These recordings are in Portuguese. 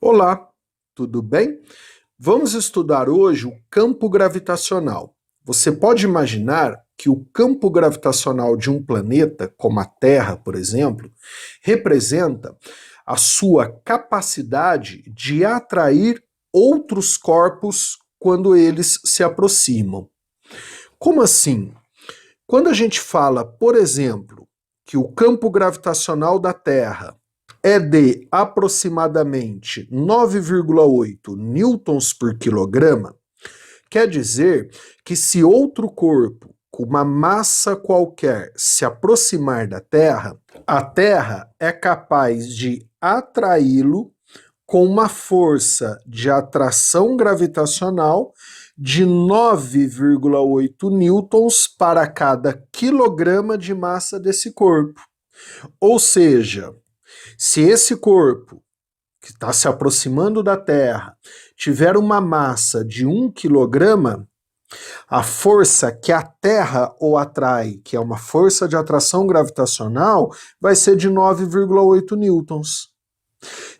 Olá, tudo bem? Vamos estudar hoje o campo gravitacional. Você pode imaginar que o campo gravitacional de um planeta, como a Terra, por exemplo, representa a sua capacidade de atrair outros corpos quando eles se aproximam. Como assim? Quando a gente fala, por exemplo, que o campo gravitacional da Terra é de aproximadamente 9,8 newtons por quilograma, quer dizer que se outro corpo com uma massa qualquer se aproximar da Terra, a Terra é capaz de atraí-lo com uma força de atração gravitacional de 9,8 newtons para cada quilograma de massa desse corpo. Ou seja, se esse corpo, que está se aproximando da Terra, tiver uma massa de 1 quilograma, a força que a Terra o atrai, que é uma força de atração gravitacional, vai ser de 9,8 newtons.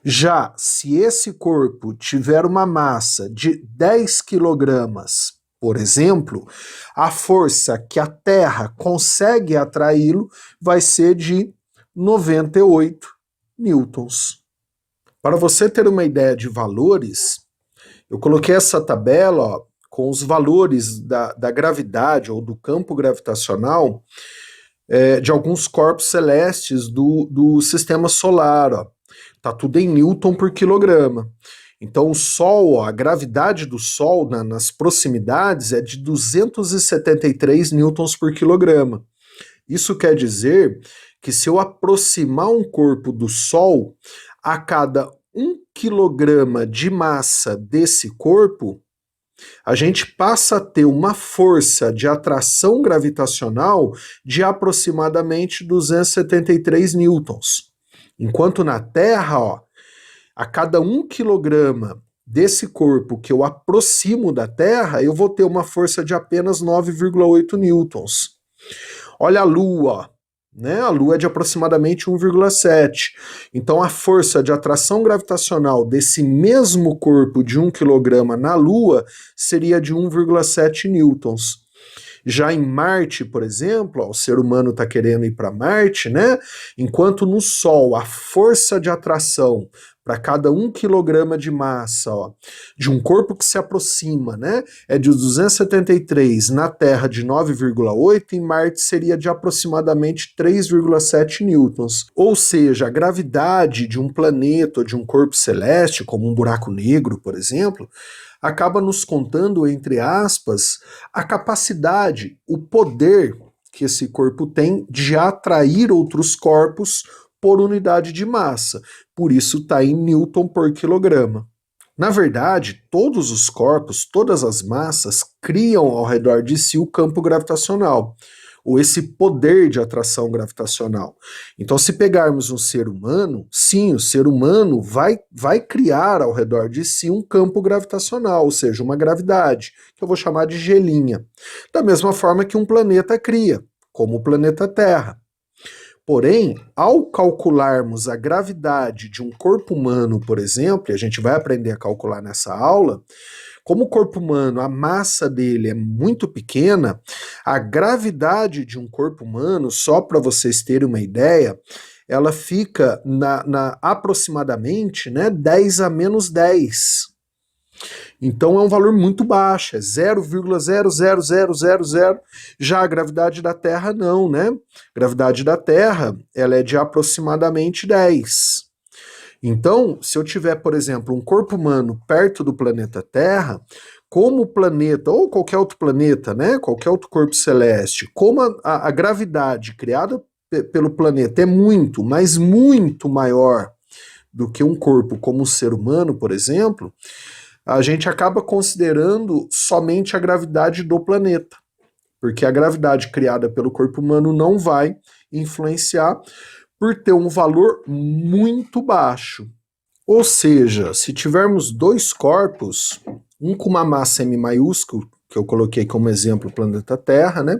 Já se esse corpo tiver uma massa de 10 quilogramas, por exemplo, a força que a Terra consegue atraí-lo vai ser de 98 newtons. Para você ter uma ideia de valores, eu coloquei essa tabela com os valores da gravidade ou do campo gravitacional de alguns corpos celestes do sistema solar. Tá tudo em newton por quilograma. Então o Sol, a gravidade do Sol nas proximidades é de 273 newtons por quilograma. Isso quer dizer que se eu aproximar um corpo do Sol, a cada 1 quilograma de massa desse corpo, a gente passa a ter uma força de atração gravitacional de aproximadamente 273 newtons. Enquanto na Terra, a cada 1 quilograma desse corpo que eu aproximo da Terra, eu vou ter uma força de apenas 9,8 newtons. Olha a Lua, né? A Lua é de aproximadamente 1,7. Então a força de atração gravitacional desse mesmo corpo de 1 quilograma na Lua seria de 1,7 newtons. Já em Marte, por exemplo, o ser humano está querendo ir para Marte, né? Enquanto no Sol a força de atração para cada 1 quilograma de massa de um corpo que se aproxima, né, é de 273, na Terra de 9,8, em Marte seria de aproximadamente 3,7 newtons. Ou seja, a gravidade de um planeta ou de um corpo celeste, como um buraco negro, por exemplo, acaba nos contando, entre aspas, a capacidade, o poder que esse corpo tem de atrair outros corpos por unidade de massa. Por isso está em newton por quilograma. Na verdade, todos os corpos, todas as massas, criam ao redor de si o campo gravitacional, ou esse poder de atração gravitacional. Então, se pegarmos um ser humano, sim, o ser humano vai criar ao redor de si um campo gravitacional, ou seja, uma gravidade, que eu vou chamar de gelinha. Da mesma forma que um planeta cria, como o planeta Terra. Porém, ao calcularmos a gravidade de um corpo humano, por exemplo, e a gente vai aprender a calcular nessa aula, como o corpo humano, a massa dele é muito pequena, a gravidade de um corpo humano, só para vocês terem uma ideia, ela fica aproximadamente, né, 10 a menos 10. Então é um valor muito baixo, é 0,00000. Já a gravidade da Terra não, né? A gravidade da Terra, ela é de aproximadamente 10. Então, se eu tiver, por exemplo, um corpo humano perto do planeta Terra, como o planeta, ou qualquer outro planeta, né? Qualquer outro corpo celeste, como a gravidade criada pelo planeta é muito, mas muito maior do que um corpo como o ser humano, por exemplo, a gente acaba considerando somente a gravidade do planeta, porque a gravidade criada pelo corpo humano não vai influenciar por ter um valor muito baixo. Ou seja, se tivermos dois corpos, um com uma massa M maiúsculo, que eu coloquei como exemplo o planeta Terra, né?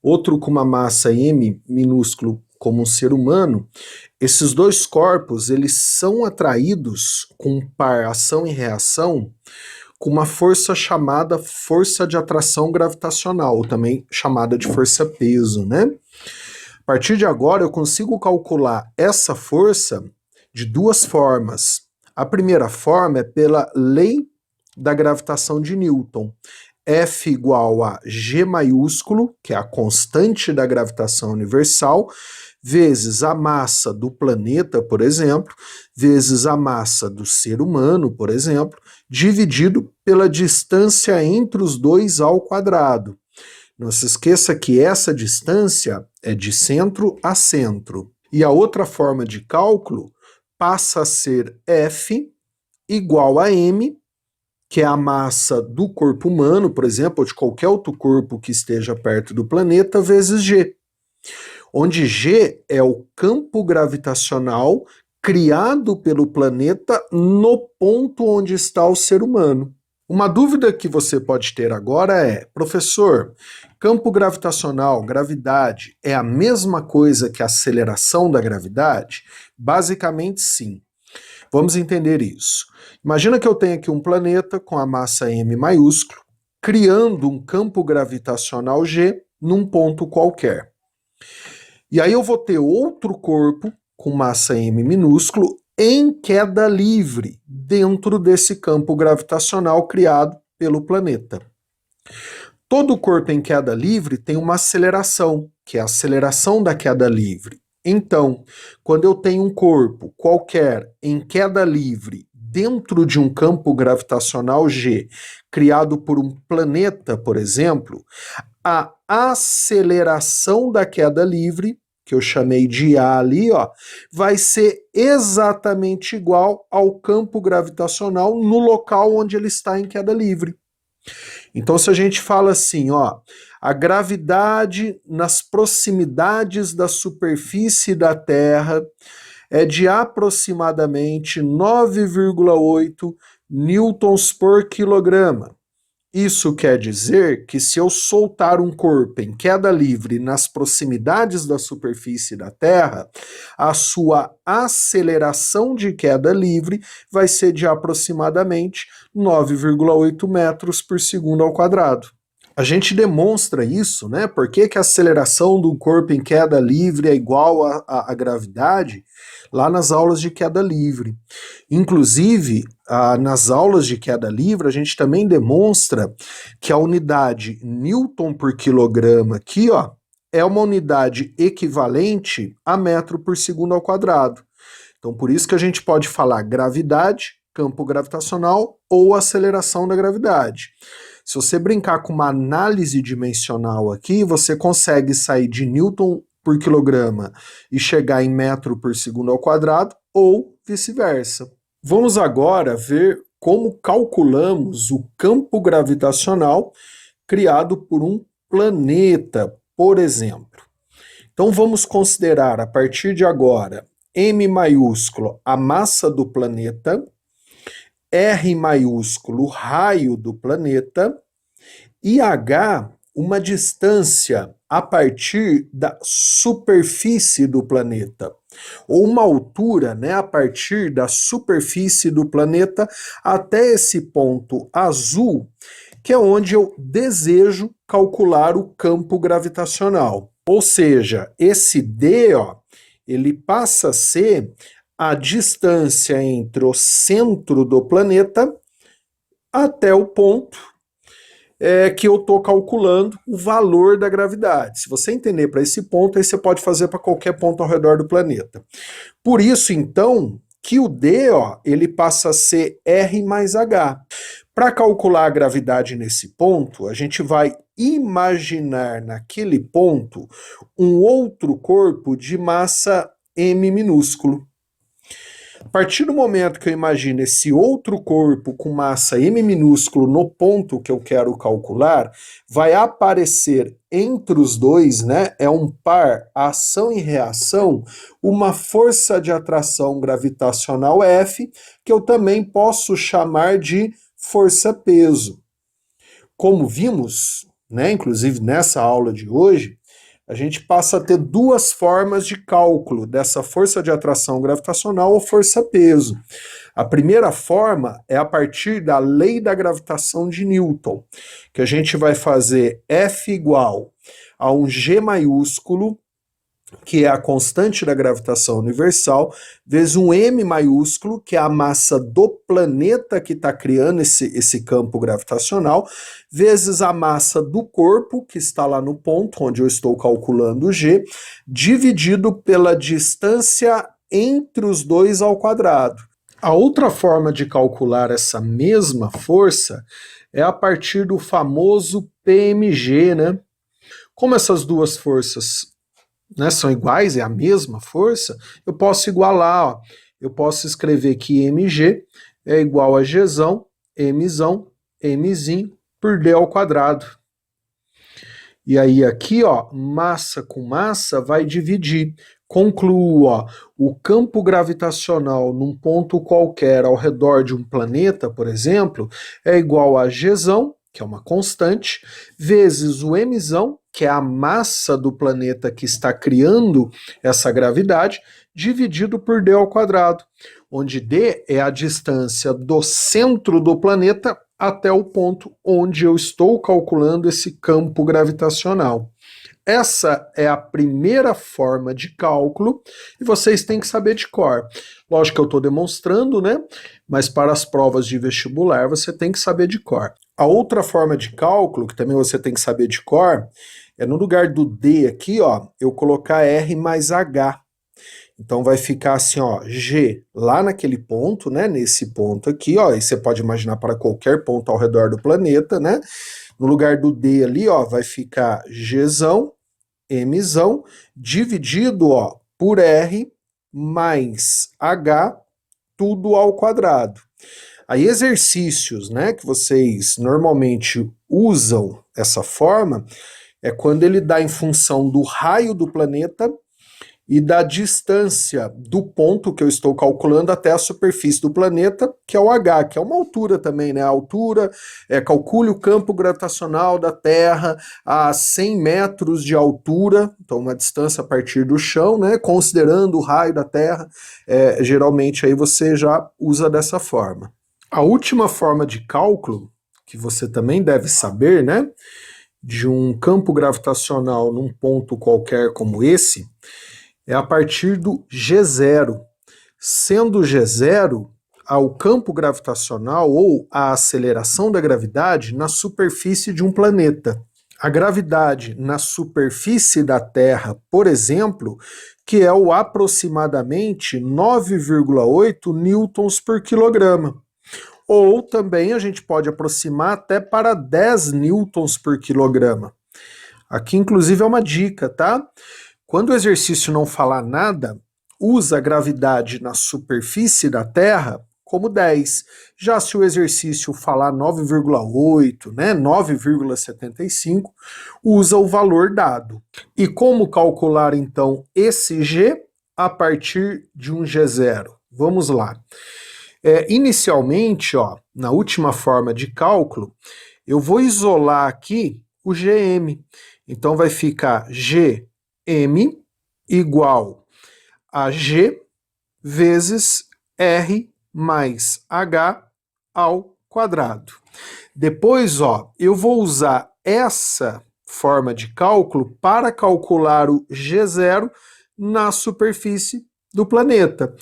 Outro com uma massa M minúsculo como um ser humano, esses dois corpos, eles são atraídos com um par ação e reação com uma força chamada força de atração gravitacional, ou também chamada de força-peso, né? A partir de agora, eu consigo calcular essa força de duas formas. A primeira forma é pela lei da gravitação de Newton. F igual a G maiúsculo, que é a constante da gravitação universal, vezes a massa do planeta, por exemplo, vezes a massa do ser humano, por exemplo, dividido pela distância entre os dois ao quadrado. Não se esqueça que essa distância é de centro a centro. E a outra forma de cálculo passa a ser F igual a m, que é a massa do corpo humano, por exemplo, ou de qualquer outro corpo que esteja perto do planeta, vezes g. Onde g é o campo gravitacional criado pelo planeta no ponto onde está o ser humano. Uma dúvida que você pode ter agora é: professor, campo gravitacional, gravidade, é a mesma coisa que a aceleração da gravidade? Basicamente, sim. Vamos entender isso. Imagina que eu tenho aqui um planeta com a massa m maiúsculo, criando um campo gravitacional g num ponto qualquer. E aí eu vou ter outro corpo com massa m minúsculo em queda livre dentro desse campo gravitacional criado pelo planeta. Todo corpo em queda livre tem uma aceleração, que é a aceleração da queda livre. Então, quando eu tenho um corpo qualquer em queda livre dentro de um campo gravitacional G, criado por um planeta, por exemplo, a aceleração da queda livre, que eu chamei de A ali, ó, vai ser exatamente igual ao campo gravitacional no local onde ele está em queda livre. Então, se a gente fala assim, ó, a gravidade nas proximidades da superfície da Terra é de aproximadamente 9,8 newtons por quilograma. Isso quer dizer que se eu soltar um corpo em queda livre nas proximidades da superfície da Terra, a sua aceleração de queda livre vai ser de aproximadamente 9,8 metros por segundo ao quadrado. A gente demonstra isso, né? Por que a aceleração do corpo em queda livre é igual à gravidade? Lá nas aulas de queda livre. Inclusive, nas aulas de queda livre, a gente também demonstra que a unidade Newton por quilograma aqui, ó, é uma unidade equivalente a metro por segundo ao quadrado. Então, por isso que a gente pode falar gravidade, campo gravitacional ou aceleração da gravidade. Se você brincar com uma análise dimensional aqui, você consegue sair de Newton por quilograma e chegar em metro por segundo ao quadrado, ou vice-versa. Vamos agora ver como calculamos o campo gravitacional criado por um planeta, por exemplo. Então vamos considerar, a partir de agora, m maiúsculo, a massa do planeta, R maiúsculo, o raio do planeta, e H, uma distância a partir da superfície do planeta, ou uma altura, né, a partir da superfície do planeta até esse ponto azul, que é onde eu desejo calcular o campo gravitacional. Ou seja, esse D, ó, ele passa a ser a distância entre o centro do planeta até o ponto que eu estou calculando o valor da gravidade. Se você entender para esse ponto, aí você pode fazer para qualquer ponto ao redor do planeta. Por isso, então, que o D, ó, ele passa a ser R mais H. Para calcular a gravidade nesse ponto, a gente vai imaginar naquele ponto um outro corpo de massa m minúsculo. A partir do momento que eu imagino esse outro corpo com massa m minúsculo no ponto que eu quero calcular, vai aparecer entre os dois, né, é um par ação e reação, uma força de atração gravitacional F, que eu também posso chamar de força-peso. Como vimos, né, inclusive nessa aula de hoje, a gente passa a ter duas formas de cálculo dessa força de atração gravitacional ou força-peso. A primeira forma é a partir da lei da gravitação de Newton, que a gente vai fazer F igual a um G maiúsculo, que é a constante da gravitação universal, vezes um M maiúsculo, que é a massa do planeta que está criando esse campo gravitacional, vezes a massa do corpo, que está lá no ponto onde eu estou calculando o G, dividido pela distância entre os dois ao quadrado. A outra forma de calcular essa mesma força é a partir do famoso PMG, né? Como essas duas forças, né, são iguais, é a mesma força, eu posso igualar, ó. Eu posso escrever que mg é igual a gzão, mzão, mzinho, por d ao quadrado. E aí aqui, ó, massa com massa vai dividir. Concluo, ó, o campo gravitacional num ponto qualquer ao redor de um planeta, por exemplo, é igual a gzão, que é uma constante, vezes o mzão, que é a massa do planeta que está criando essa gravidade, dividido por d ao quadrado, onde d é a distância do centro do planeta até o ponto onde eu estou calculando esse campo gravitacional. Essa é a primeira forma de cálculo e vocês têm que saber de cor. Lógico que eu estou demonstrando, né? Mas para as provas de vestibular você tem que saber de cor. A outra forma de cálculo, que também você tem que saber de cor, é no lugar do D aqui, ó, eu colocar R mais H. Então vai ficar assim, ó, G lá naquele ponto, né, nesse ponto aqui, ó, e você pode imaginar para qualquer ponto ao redor do planeta, né? No lugar do D ali, ó, vai ficar Gzão, Mzão, dividido, ó, por R mais H, tudo ao quadrado. Aí exercícios, né, que vocês normalmente usam essa forma, é quando ele dá em função do raio do planeta e da distância do ponto que eu estou calculando até a superfície do planeta, que é o H, que é uma altura também, né? A altura, calcule o campo gravitacional da Terra a 100 metros de altura, então uma distância a partir do chão, né? Considerando o raio da Terra, geralmente aí você já usa dessa forma. A última forma de cálculo, que você também deve saber, né? De um campo gravitacional num ponto qualquer como esse, é a partir do G0. Sendo G0 ao campo gravitacional ou a aceleração da gravidade na superfície de um planeta. A gravidade na superfície da Terra, por exemplo, que é o aproximadamente 9,8 newtons por quilograma. Ou também a gente pode aproximar até para 10 newtons por quilograma. Aqui, inclusive, é uma dica, tá? Quando o exercício não falar nada, usa a gravidade na superfície da Terra como 10. Já se o exercício falar 9,8, né, 9,75, usa o valor dado. E como calcular, então, esse G a partir de um G0? Vamos lá. Inicialmente, ó, na última forma de cálculo, eu vou isolar aqui o Gm. Então vai ficar Gm igual a G vezes R mais H ao quadrado. Depois, ó, eu vou usar essa forma de cálculo para calcular o G0 na superfície do planeta.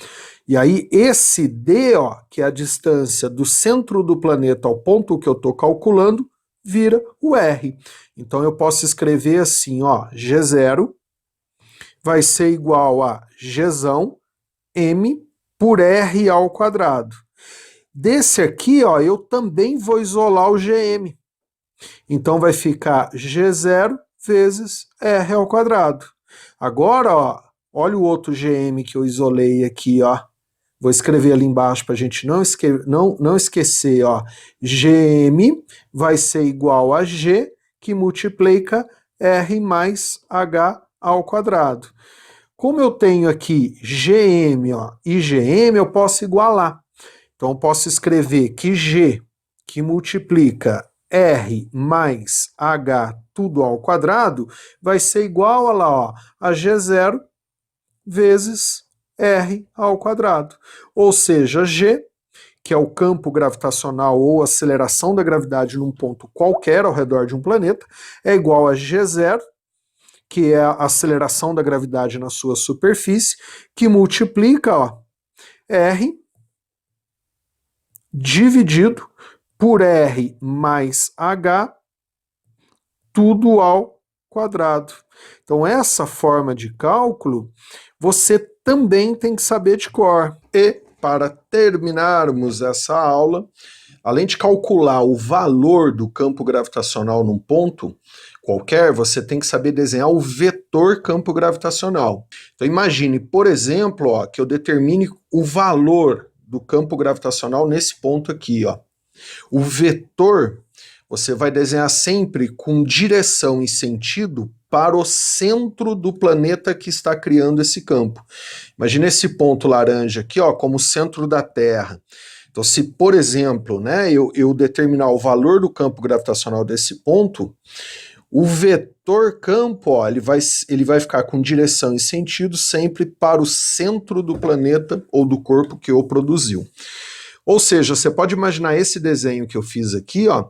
E aí esse D, ó, que é a distância do centro do planeta ao ponto que eu estou calculando, vira o R. Então eu posso escrever assim, ó, G0 vai ser igual a Gzão M por R ao quadrado. Desse aqui, ó, eu também vou isolar o Gm. Então vai ficar G0 vezes R ao quadrado. Agora, ó, olha o outro Gm que eu isolei aqui, ó. Vou escrever ali embaixo para a gente não esquecer, ó. Gm vai ser igual a G, que multiplica R mais H ao quadrado. Como eu tenho aqui Gm, ó, e Gm, eu posso igualar. Então eu posso escrever que G, que multiplica R mais H tudo ao quadrado vai ser igual a lá, ó, a G0 vezes R ao quadrado. Ou seja, G, que é o campo gravitacional ou aceleração da gravidade num ponto qualquer ao redor de um planeta, é igual a G0, que é a aceleração da gravidade na sua superfície, que multiplica, ó, R dividido por R mais H, tudo ao quadrado. Então, essa forma de cálculo, você também tem que saber de cor. E, para terminarmos essa aula, além de calcular o valor do campo gravitacional num ponto qualquer, você tem que saber desenhar o vetor campo gravitacional. Então, imagine, por exemplo, ó, que eu determine o valor do campo gravitacional nesse ponto aqui, ó. O vetor você vai desenhar sempre com direção e sentido para o centro do planeta que está criando esse campo. Imagina esse ponto laranja aqui, ó, como centro da Terra. Então, se, por exemplo, né, eu determinar o valor do campo gravitacional desse ponto, o vetor campo, ó, ele vai ficar com direção e sentido sempre para o centro do planeta ou do corpo que o produziu. Ou seja, você pode imaginar esse desenho que eu fiz aqui, ó,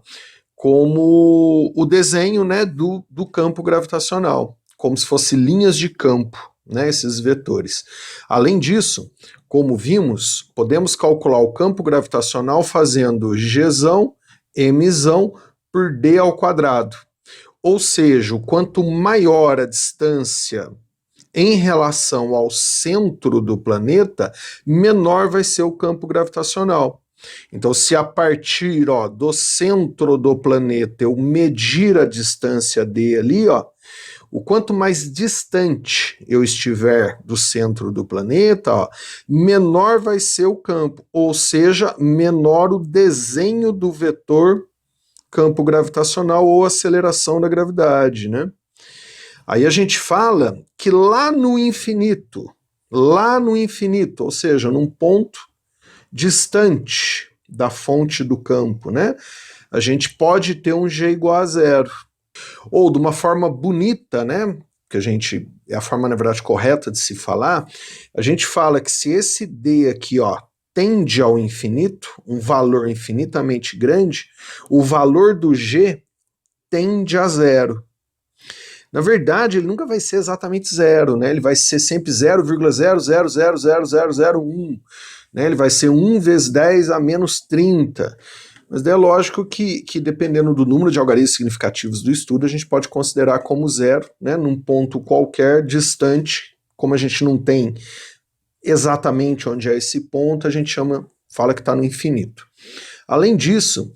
como o desenho, né, do campo gravitacional, como se fosse linhas de campo, né, esses vetores. Além disso, como vimos, podemos calcular o campo gravitacional fazendo Gzão, Mzão por D ao quadrado. Ou seja, quanto maior a distância em relação ao centro do planeta, menor vai ser o campo gravitacional. Então, se a partir, ó, do centro do planeta eu medir a distância D ali, ó, o quanto mais distante eu estiver do centro do planeta, ó, menor vai ser o campo, ou seja, menor o desenho do vetor campo gravitacional ou aceleração da gravidade, né? Aí a gente fala que lá no infinito, ou seja, num ponto distante da fonte do campo, né? A gente pode ter um G igual a zero. Ou de uma forma bonita, né? Que é a forma, na verdade, correta de se falar, a gente fala que se esse D aqui, ó, tende ao infinito, um valor infinitamente grande, o valor do G tende a zero. Na verdade, ele nunca vai ser exatamente zero, né? Ele vai ser sempre 0,0000001, né? Ele vai ser 1 vezes 10 a menos 30. Mas é lógico que dependendo do número de algarismos significativos do estudo, a gente pode considerar como zero, né? Num ponto qualquer distante, como a gente não tem exatamente onde é esse ponto, a gente fala que está no infinito. Além disso,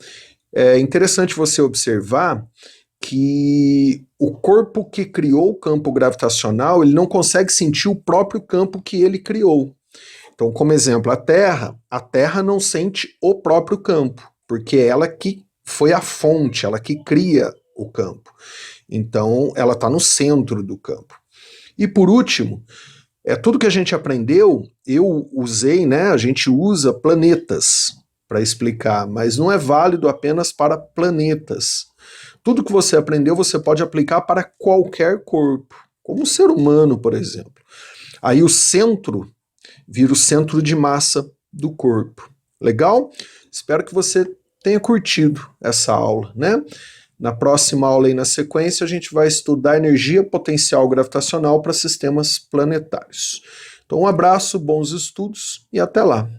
é interessante você observar que o corpo que criou o campo gravitacional, ele não consegue sentir o próprio campo que ele criou. Então, como exemplo, a Terra não sente o próprio campo, porque é ela que foi a fonte, ela que cria o campo. Então, ela está no centro do campo. E por último, tudo que a gente aprendeu, eu usei, né, a gente usa planetas para explicar, mas não é válido apenas para planetas. Tudo que você aprendeu, você pode aplicar para qualquer corpo, como o ser humano, por exemplo. Aí o centro vira o centro de massa do corpo. Legal? Espero que você tenha curtido essa aula, né? Na próxima aula e na sequência, a gente vai estudar energia potencial gravitacional para sistemas planetários. Então, um abraço, bons estudos e até lá!